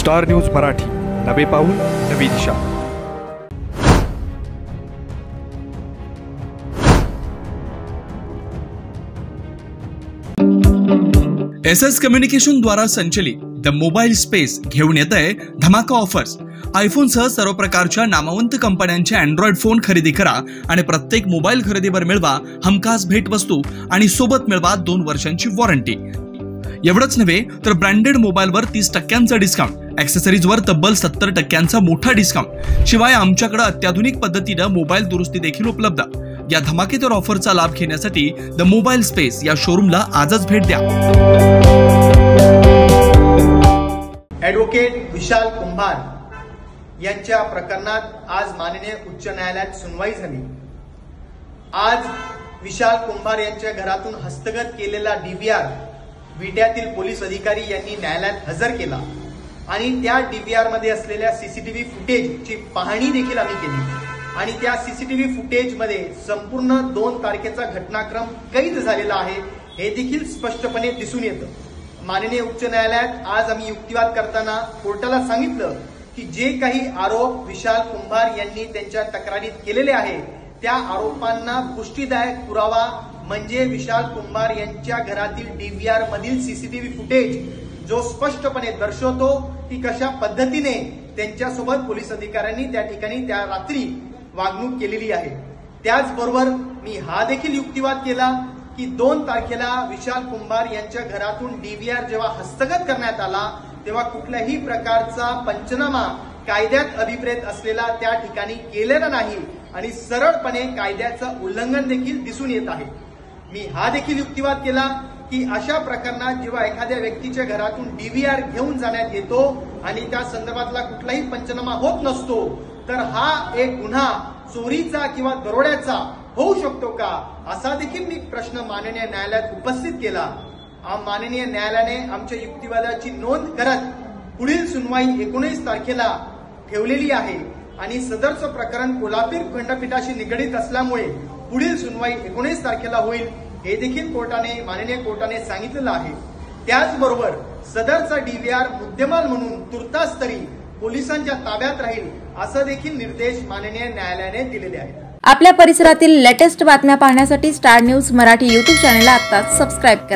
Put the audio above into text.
Star news Marathi, नवे पाऊल नवी दिशा। SS कम्युनिकेशन द्वारा संचलित द मोबाईल स्पेस घेऊन येत आहे धमाका ऑफर्स। आयफोन सह सर्व प्रकारच्या नामवंत कंपन्यांचे अँड्रॉइड फोन खरेदी करा आणि प्रत्येक मोबाईल खरेदीवर मिळवा हमखास भेटवस्तू आणि सोबत मिळवा 2 वर्षांची वॉरंटी। एवढंच नव्हे तर ब्रँडेड मोबाईलवर 30% डिस्काउंट, ॲक्सेसरीजवर तब्बल 70% मोठा डिस्काउंट। शिवाय आमच्याकडे अत्याधुनिक पद्धतीने मोबाईल दुरुस्ती देखील उपलब्ध। या धमाकेदार ऑफरचा लाभ घेण्यासाठी द मोबाईल स्पेस या शोरूमला आजच भेट द्या। ॲडव्होकेट विशाल कुंभार यांच्या प्रकरणात आज माननीय उच्च न्यायालयात सुनवाई झाली। आज विशाल कुंभार यांच्या घरातून हस्तगत केलेला डीव्हीआर विट्यातील पोलीस अधिकारी यांनी न्यायालयात हजर केला आणि त्या डीव्हीआर मध्ये असलेल्या सीसीटीव्ही फुटेजची पाहणी देखील आम्ही केली आणि त्या सीसीटीव्ही फुटेज मध्ये संपूर्ण 2 तारखेचा घटनाक्रम कैद झालेला आहे हे देखील स्पष्टपणे दिसून येतं। माननीय उच्च न्यायालयात आज आम्ही युक्तिवाद करताना कोर्टाला सांगितलं की जे काही आरोप विशाल कुंभार यांनी त्यांच्या तक्रारीत केलेले आहे त्या आरोपांना पुष्टीदायक पुरावा म्हणजे विशाल कुंभार यांच्या घरातील डीव्हीआर मधील सीसीटीव्ही फुटेज जो स्पष्टपणे दर्शवतो की कशा पद्धतीने त्यांच्यासोबत पोलीस अधिकाऱ्यांनी त्या ठिकाणी त्या रात्री वागणूक केलेली आहे। त्याचबरोबर मी हा देखील युक्तिवाद केला की 2 तारखेला विशाल कुंभार यांच्या घरातून डीव्हीआर जेव्हा हस्तगत करण्यात आला तेव्हा कुठल्याही प्रकारचा पंचनामा कायद्यात अभिप्रेत असलेला त्या ठिकाणी केलेला नाही आणि सरळपणे कायद्याचं उल्लंघन देखील दिसून येत आहे। मी हा देखील युक्तिवाद केला की अशा प्रकरणात जेव्हा एखाद्या व्यक्तीच्या घरातून डीव्हीआर घेऊन जाण्यात येतो आणि त्या संदर्भातला कुठलाही पंचनामा होत नसतो तर हा एक गुन्हा चोरीचा किंवा दरोड्याचा होऊ शकतो का असा देखील मी प्रश्न माननीय न्यायालयात उपस्थित केला। माननीय न्यायालयाने आमच्या युक्तिवादाची नोंद करत पुढील सुनवाई 19 तारखेला ठेवलेली आहे आणि सदरचं प्रकरण कोल्हापूर खंडपीठाशी निगडीत असल्यामुळे पुढील सुनवाई 19 तारखेला होईल हे देखील माननीय कोर्टाने सांगितलेलं आहे। त्याचबरोबर सदरचा डीव्हीआर मुद्देमाल म्हणून तुर्तास तरी पोलिसांच्या ताब्यात राहील असं देखील निर्देश माननीय न्यायालयाने दिलेले आहेत। आपल्या परिसरातील लेटेस्ट बातम्या पाहण्यासाठी स्टार न्यूज मराठी YouTube चॅनलला आत्ताच सबस्क्राइब करा।